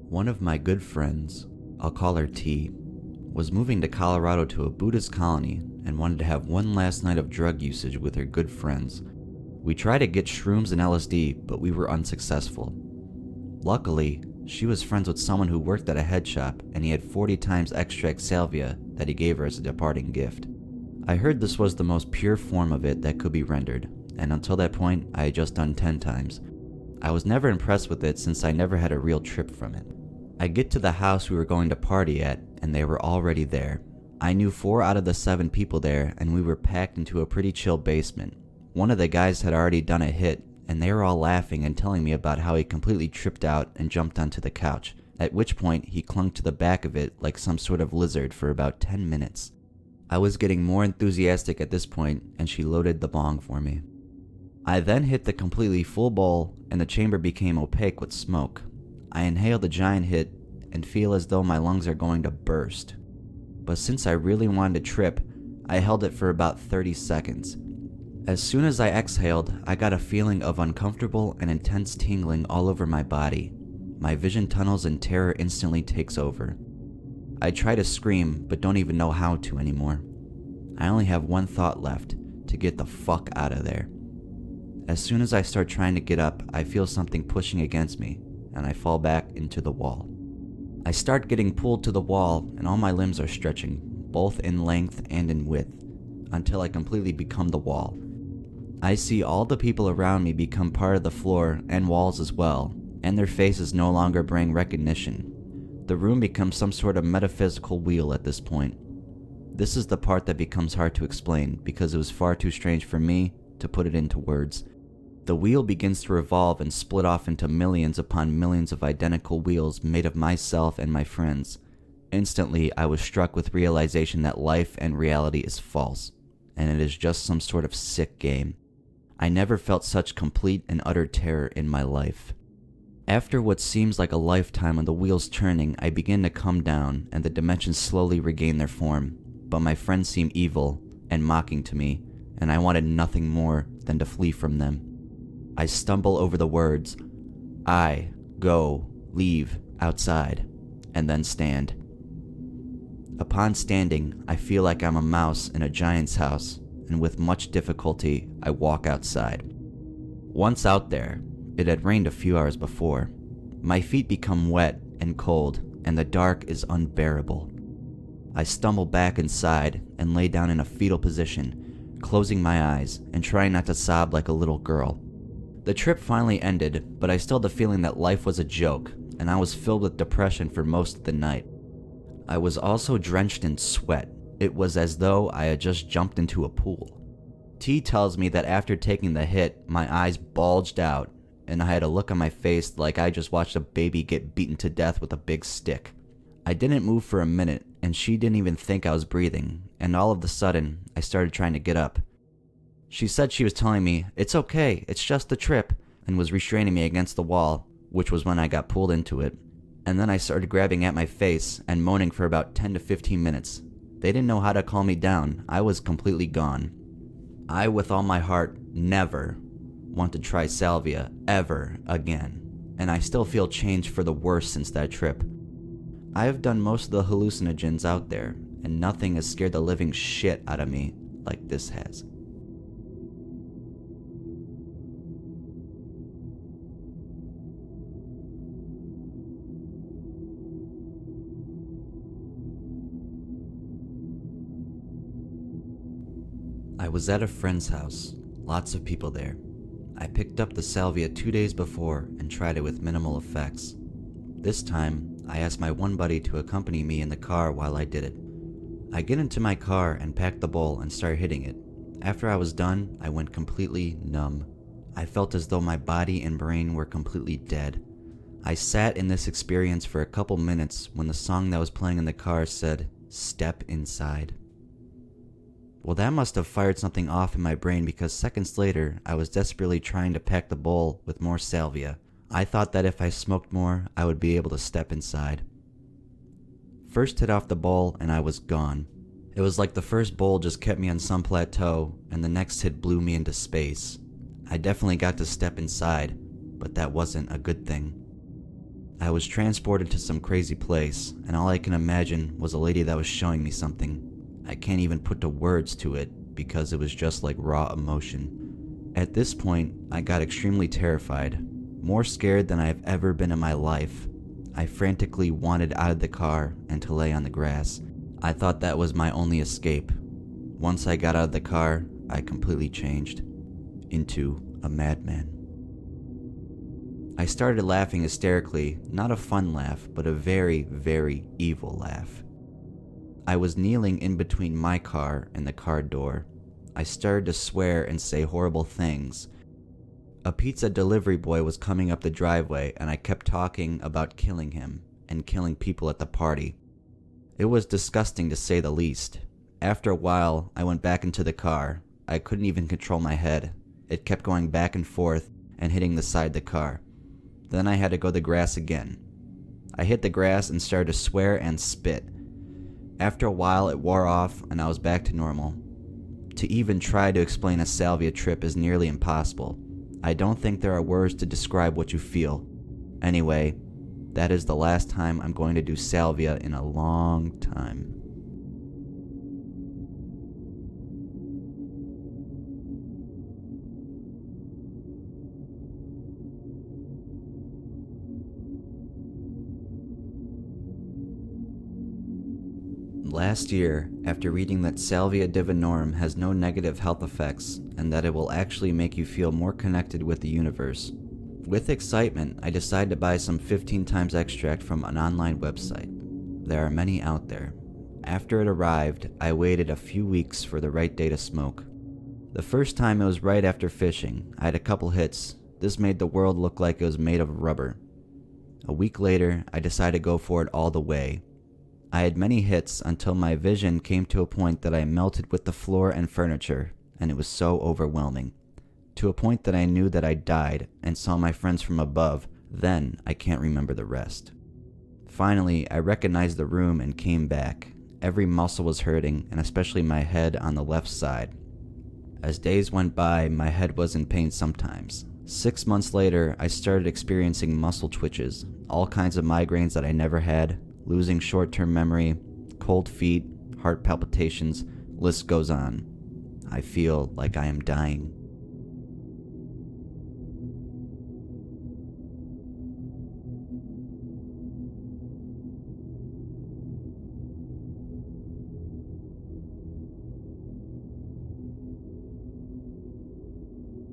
One of my good friends, I'll call her T, was moving to Colorado to a Buddhist colony and wanted to have one last night of drug usage with her good friends. We tried to get shrooms and LSD, but we were unsuccessful. Luckily, she was friends with someone who worked at a head shop, and he had 40 times extract salvia that he gave her as a departing gift. I heard this was the most pure form of it that could be rendered, and until that point, I had just done 10 times. I was never impressed with it since I never had a real trip from it. I get to the house we were going to party at, and they were already there. I knew 4 out of the 7 people there, and we were packed into a pretty chill basement. One of the guys had already done a hit, and they were all laughing and telling me about how he completely tripped out and jumped onto the couch, at which point he clung to the back of it like some sort of lizard for about 10 minutes. I was getting more enthusiastic at this point, and she loaded the bong for me. I then hit the completely full bowl, and the chamber became opaque with smoke. I inhaled a giant hit and feel as though my lungs are going to burst. But since I really wanted to trip, I held it for about 30 seconds. As soon as I exhaled, I got a feeling of uncomfortable and intense tingling all over my body. My vision tunnels and terror instantly takes over. I try to scream, but don't even know how to anymore. I only have one thought left: to get the fuck out of there. As soon as I start trying to get up, I feel something pushing against me, and I fall back into the wall. I start getting pulled to the wall, and all my limbs are stretching, both in length and in width, until I completely become the wall. I see all the people around me become part of the floor and walls as well, and their faces no longer bring recognition. The room becomes some sort of metaphysical wheel at this point. This is the part that becomes hard to explain because it was far too strange for me to put it into words. The wheel begins to revolve and split off into millions upon millions of identical wheels made of myself and my friends. Instantly, I was struck with realization that life and reality is false, and it is just some sort of sick game. I never felt such complete and utter terror in my life. After what seems like a lifetime of the wheels turning, I begin to come down, and the dimensions slowly regain their form. But my friends seem evil and mocking to me, and I wanted nothing more than to flee from them. I stumble over the words, I, go, leave, outside, and then stand. Upon standing, I feel like I'm a mouse in a giant's house, and with much difficulty, I walk outside. Once out there, it had rained a few hours before. My feet become wet and cold, and the dark is unbearable. I stumble back inside and lay down in a fetal position, closing my eyes and trying not to sob like a little girl. The trip finally ended, but I still had the feeling that life was a joke, and I was filled with depression for most of the night. I was also drenched in sweat. It was as though I had just jumped into a pool. T tells me that after taking the hit, my eyes bulged out, and I had a look on my face like I just watched a baby get beaten to death with a big stick. I didn't move for a minute, and she didn't even think I was breathing, and all of a sudden, I started trying to get up. She said she was telling me, "It's okay, it's just a trip," and was restraining me against the wall, which was when I got pulled into it. And then I started grabbing at my face and moaning for about 10 to 15 minutes. They didn't know how to calm me down. I was completely gone. I, with all my heart, never want to try salvia ever again, and I still feel changed for the worse since that trip. I have done most of the hallucinogens out there, and nothing has scared the living shit out of me like this has. I was at a friend's house, lots of people there. I picked up the salvia 2 days before and tried it with minimal effects. This time, I asked my one buddy to accompany me in the car while I did it. I get into my car and packed the bowl and started hitting it. After I was done, I went completely numb. I felt as though my body and brain were completely dead. I sat in this experience for a couple minutes when the song that was playing in the car said, "Step inside." Well, that must have fired something off in my brain because seconds later, I was desperately trying to pack the bowl with more salvia. I thought that if I smoked more, I would be able to step inside. First hit off the bowl and I was gone. It was like the first bowl just kept me on some plateau and the next hit blew me into space. I definitely got to step inside, but that wasn't a good thing. I was transported to some crazy place, and all I can imagine was a lady that was showing me something. I can't even put the words to it because it was just like raw emotion. At this point, I got extremely terrified, more scared than I've ever been in my life. I frantically wanted out of the car and to lay on the grass. I thought that was my only escape. Once I got out of the car, I completely changed into a madman. I started laughing hysterically, not a fun laugh, but a very, very evil laugh. I was kneeling in between my car and the car door. I started to swear and say horrible things. A pizza delivery boy was coming up the driveway, and I kept talking about killing him and killing people at the party. It was disgusting to say the least. After a while, I went back into the car. I couldn't even control my head. It kept going back and forth and hitting the side of the car. Then I had to go to the grass again. I hit the grass and started to swear and spit. After a while, it wore off and I was back to normal. To even try to explain a salvia trip is nearly impossible. I don't think there are words to describe what you feel. Anyway, that is the last time I'm going to do salvia in a long time. Last year, after reading that Salvia Divinorum has no negative health effects and that it will actually make you feel more connected with the universe, with excitement, I decided to buy some 15 times extract from an online website. There are many out there. After it arrived, I waited a few weeks for the right day to smoke. The first time it was right after fishing. I had a couple hits. This made the world look like it was made of rubber. A week later, I decided to go for it all the way. I had many hits until my vision came to a point that I melted with the floor and furniture, and it was so overwhelming. To a point that I knew that I died and saw my friends from above. Then I can't remember the rest. Finally, I recognized the room and came back. Every muscle was hurting, and especially my head on the left side. As days went by, my head was in pain sometimes. 6 months later, I started experiencing muscle twitches, all kinds of migraines that I never had, losing short-term memory, cold feet, heart palpitations, list goes on. I feel like I am dying.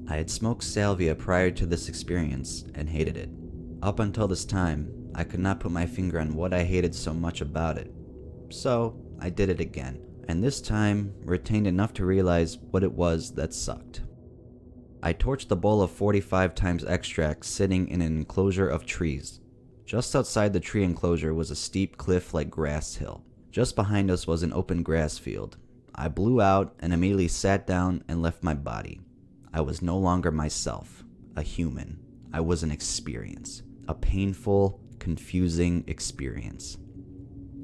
I had smoked salvia prior to this experience and hated it. Up until this time, I could not put my finger on what I hated so much about it. So, I did it again, and this time retained enough to realize what it was that sucked. I torched the bowl of 45 times extract sitting in an enclosure of trees. Just outside the tree enclosure was a steep cliff-like grass hill. Just behind us was an open grass field. I blew out and immediately sat down and left my body. I was no longer myself, a human. I was an experience, a painful, confusing experience.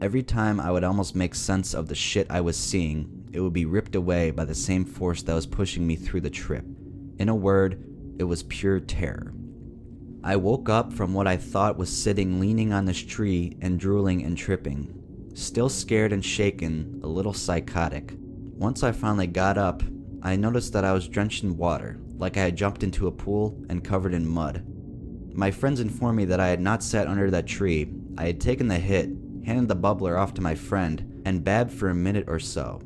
Every time I would almost make sense of the shit I was seeing, it would be ripped away by the same force that was pushing me through the trip. In a word, it was pure terror. I woke up from what I thought was sitting leaning on this tree and drooling and tripping. Still scared and shaken, a little psychotic. Once I finally got up, I noticed that I was drenched in water, like I had jumped into a pool and covered in mud. My friends informed me that I had not sat under that tree. I had taken the hit, handed the bubbler off to my friend, and babbed for a minute or so.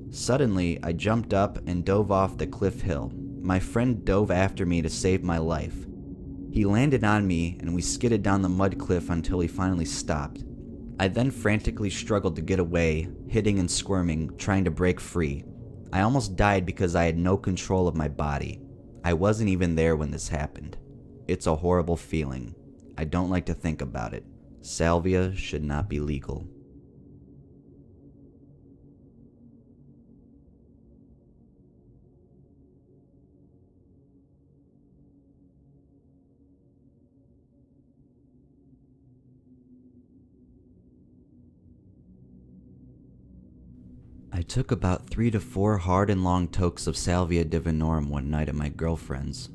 Suddenly, I jumped up and dove off the cliff hill. My friend dove after me to save my life. He landed on me, and we skidded down the mud cliff until he finally stopped. I then frantically struggled to get away, hitting and squirming, trying to break free. I almost died because I had no control of my body. I wasn't even there when this happened. It's a horrible feeling. I don't like to think about it. Salvia should not be legal. I took about 3 to 4 hard and long tokes of Salvia Divinorum one night at my girlfriend's.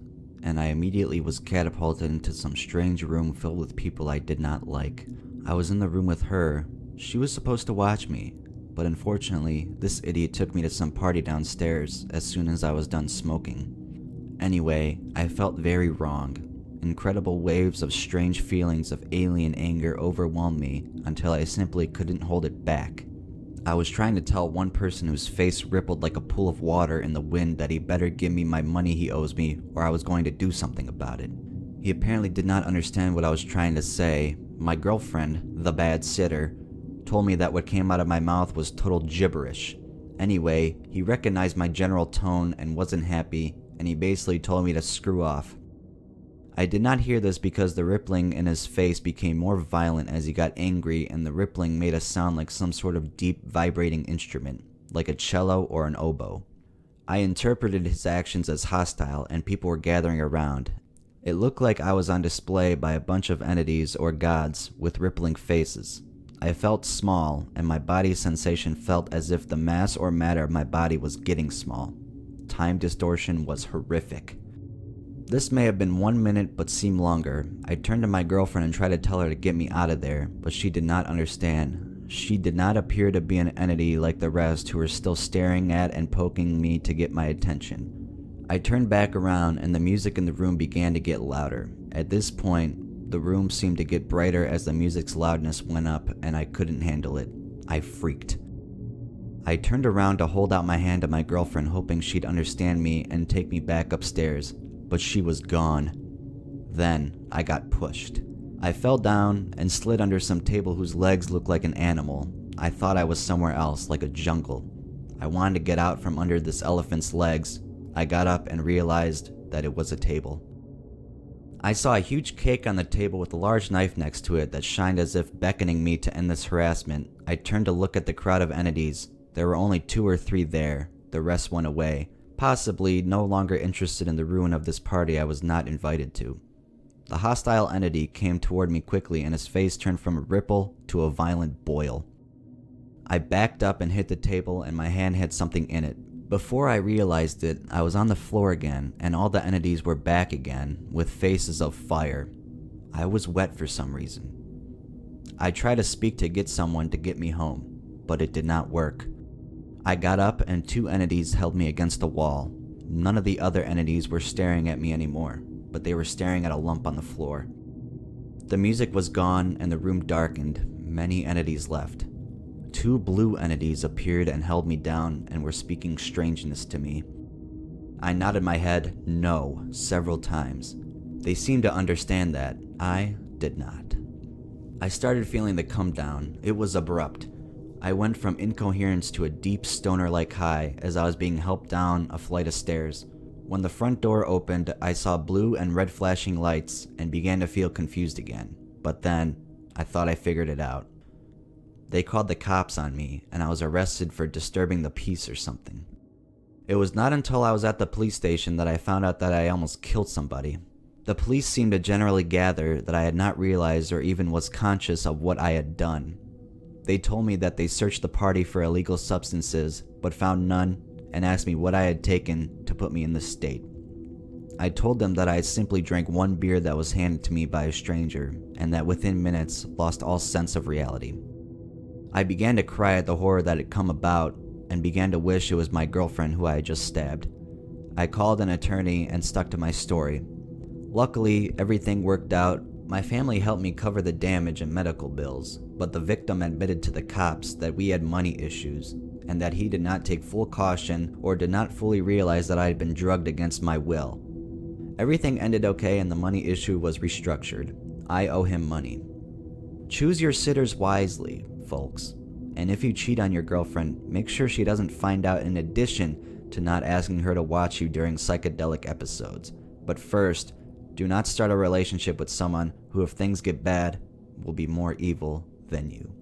and I immediately was catapulted into some strange room filled with people I did not like. I was in the room with her. She was supposed to watch me, but unfortunately, this idiot took me to some party downstairs as soon as I was done smoking. Anyway, I felt very wrong. Incredible waves of strange feelings of alien anger overwhelmed me until I simply couldn't hold it back. I was trying to tell one person whose face rippled like a pool of water in the wind that he better give me my money he owes me or I was going to do something about it. He apparently did not understand what I was trying to say. My girlfriend, the bad sitter, told me that what came out of my mouth was total gibberish. Anyway, he recognized my general tone and wasn't happy, and he basically told me to screw off. I did not hear this because the rippling in his face became more violent as he got angry, and the rippling made a sound like some sort of deep vibrating instrument, like a cello or an oboe. I interpreted his actions as hostile, and people were gathering around. It looked like I was on display by a bunch of entities or gods with rippling faces. I felt small, and my body sensation felt as if the mass or matter of my body was getting small. Time distortion was horrific. This may have been 1 minute but seemed longer. I turned to my girlfriend and tried to tell her to get me out of there, but she did not understand. She did not appear to be an entity like the rest who were still staring at and poking me to get my attention. I turned back around and the music in the room began to get louder. At this point, the room seemed to get brighter as the music's loudness went up and I couldn't handle it. I freaked. I turned around to hold out my hand to my girlfriend hoping she'd understand me and take me back upstairs. But she was gone. Then I got pushed. I fell down and slid under some table whose legs looked like an animal. I thought I was somewhere else, like a jungle. I wanted to get out from under this elephant's legs. I got up and realized that it was a table. I saw a huge cake on the table with a large knife next to it that shined as if beckoning me to end this harassment. I turned to look at the crowd of entities. There were only 2 or 3 there. The rest went away. Possibly no longer interested in the ruin of this party I was not invited to. The hostile entity came toward me quickly and his face turned from a ripple to a violent boil. I backed up and hit the table and my hand had something in it. Before I realized it, I was on the floor again and all the entities were back again with faces of fire. I was wet for some reason. I tried to speak to get someone to get me home, but it did not work. I got up and 2 entities held me against the wall. None of the other entities were staring at me anymore, but they were staring at a lump on the floor. The music was gone and the room darkened. Many entities left. 2 blue entities appeared and held me down and were speaking strangeness to me. I nodded my head no several times. They seemed to understand that. I did not. I started feeling the come down. It was abrupt. I went from incoherence to a deep stoner-like high as I was being helped down a flight of stairs. When the front door opened, I saw blue and red flashing lights and began to feel confused again. But then, I thought I figured it out. They called the cops on me, and I was arrested for disturbing the peace or something. It was not until I was at the police station that I found out that I almost killed somebody. The police seemed to generally gather that I had not realized or even was conscious of what I had done. They told me that they searched the party for illegal substances, but found none, and asked me what I had taken to put me in this state. I told them that I had simply drank 1 beer that was handed to me by a stranger, and that within minutes lost all sense of reality. I began to cry at the horror that had come about, and began to wish it was my girlfriend who I had just stabbed. I called an attorney and stuck to my story. Luckily, everything worked out. My family helped me cover the damage and medical bills, but the victim admitted to the cops that we had money issues, and that he did not take full caution or did not fully realize that I had been drugged against my will. Everything ended okay and the money issue was restructured. I owe him money. Choose your sitters wisely, folks, and if you cheat on your girlfriend, make sure she doesn't find out in addition to not asking her to watch you during psychedelic episodes. But first, do not start a relationship with someone who, if things get bad, will be more evil than you.